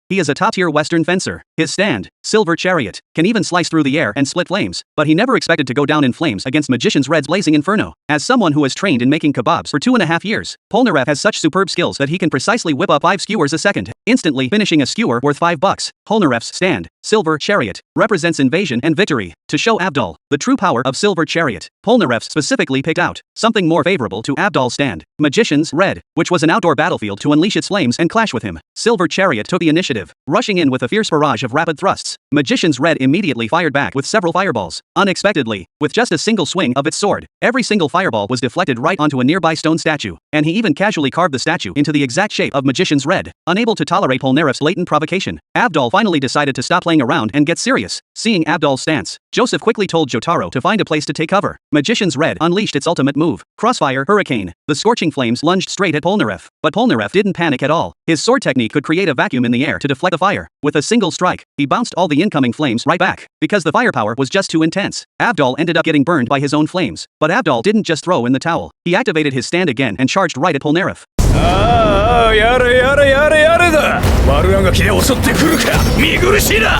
He is a top-tier Western fencer. His stand, Silver Chariot, can even slice through the air and split flames, but he never expected to go down in flames against Magician's Red's blazing inferno. As someone who has trained in making kebabs for 2.5 years, Polnareff has such superb skills that he can precisely whip up 5 skewers a second, instantly finishing a skewer worth $5. Polnareff's stand, Silver Chariot, represents invasion and victory. To show Abdul the true power of Silver Chariot, Polnareff specifically picked out something more favorable to Abdul's stand, Magician's Red, which was an outdoor battlefield to unleash its flames and clash with him. Silver Chariot took the initiative, rushing in with a fierce barrage of rapid thrusts. Magician's Red immediately fired back with several fireballs. Unexpectedly, with just a single swing of its sword, every single fireball was deflected right onto a nearby stone statue, and he even casually carved the statue into the exact shape of Magician's Red. Unable to tolerate Polnareff's blatant provocation, Abdul finally decided to stop playing around and get serious. Seeing Abdul's stance, Joseph quickly told Jotaro to find a place to take cover. Magician's Red unleashed its ultimate move, Crossfire Hurricane. The scorching flames lunged straight at Polnareff, but Polnareff didn't panic at all. His sword technique could create a vacuum in the air to deflect the fire. With a single strike, he bounced all the incoming flames right back. Because the firepower was just too intense, Abdul ended up getting burned by his own flames. But Abdul didn't just throw in the towel. He activated his stand again and charged right at Polnareff. やれやれやれやれだ。悪あがきで襲ってくるか。見苦しいな。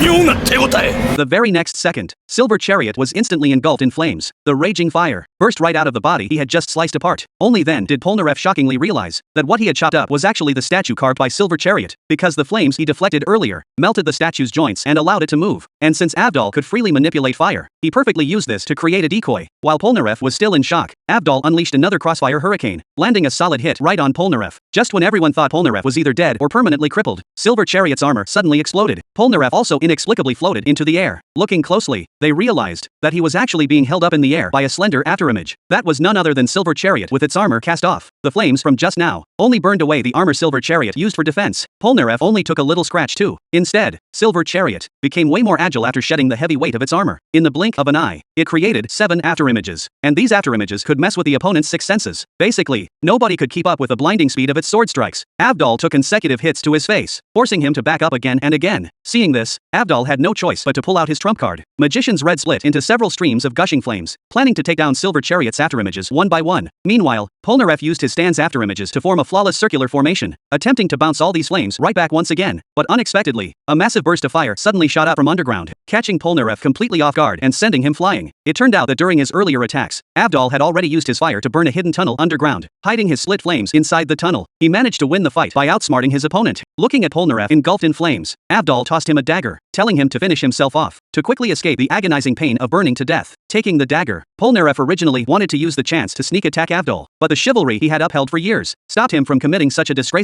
妙な手応え。 The very next second, Silver Chariot was instantly engulfed in flames. The raging fire burst right out of the body he had just sliced apart. Only then did Polnareff shockingly realize that what he had chopped up was actually the statue carved by Silver Chariot, because the flames he deflected earlier melted the statue's joints and allowed it to move. And since Abdul could freely manipulate fire, he perfectly used this to create a decoy. While Polnareff was still in shock, Abdul unleashed another Crossfire Hurricane, landing a solid hit right on Polnareff. Just when everyone thought Polnareff was either dead or permanently crippled, Silver Chariot's armor suddenly exploded. Polnareff also inexplicably floated into the air. Looking closely, they realized that he was actually being held up in the air by a slender afterimage. That was none other than Silver Chariot with its armor cast off. The flames from just now only burned away the armor Silver Chariot used for defense. Polnareff only took a little scratch too. Instead, Silver Chariot became way more agile after shedding the heavy weight of its armor. In the blink of an eye, it created 7 afterimages, and these afterimages could mess with the opponent's 6 senses. Basically, nobody could keep up with the blinding speed of its sword strikes. Abdul took consecutive hits to his face, forcing him to back up again and again. Seeing this, Abdul had no choice but to pull out his trump card. Magician's Red split into several streams of gushing flames, planning to take down Silver Chariot's afterimages one by one. Meanwhile, Polnareff used his stand's afterimages to form a flawless circular formation, attempting to bounce all these flames right back once again. But unexpectedly, a massive burst of fire suddenly shot up from underground, catching Polnareff completely off guard and sending him flying. It turned out that during his earlier attacks, Abdul had already used his fire to burn a hidden tunnel underground, hiding his split flames inside the tunnel. He managed to win the fight by outsmarting his opponent. Looking at Polnareff engulfed in flames, Abdul tossed him a dagger, telling him to finish himself off, to quickly escape the agonizing pain of burning to death. Taking the dagger, Polnareff originally wanted to use the chance to sneak attack Abdul, but the chivalry he had upheld for years stopped him from committing such a disgraceful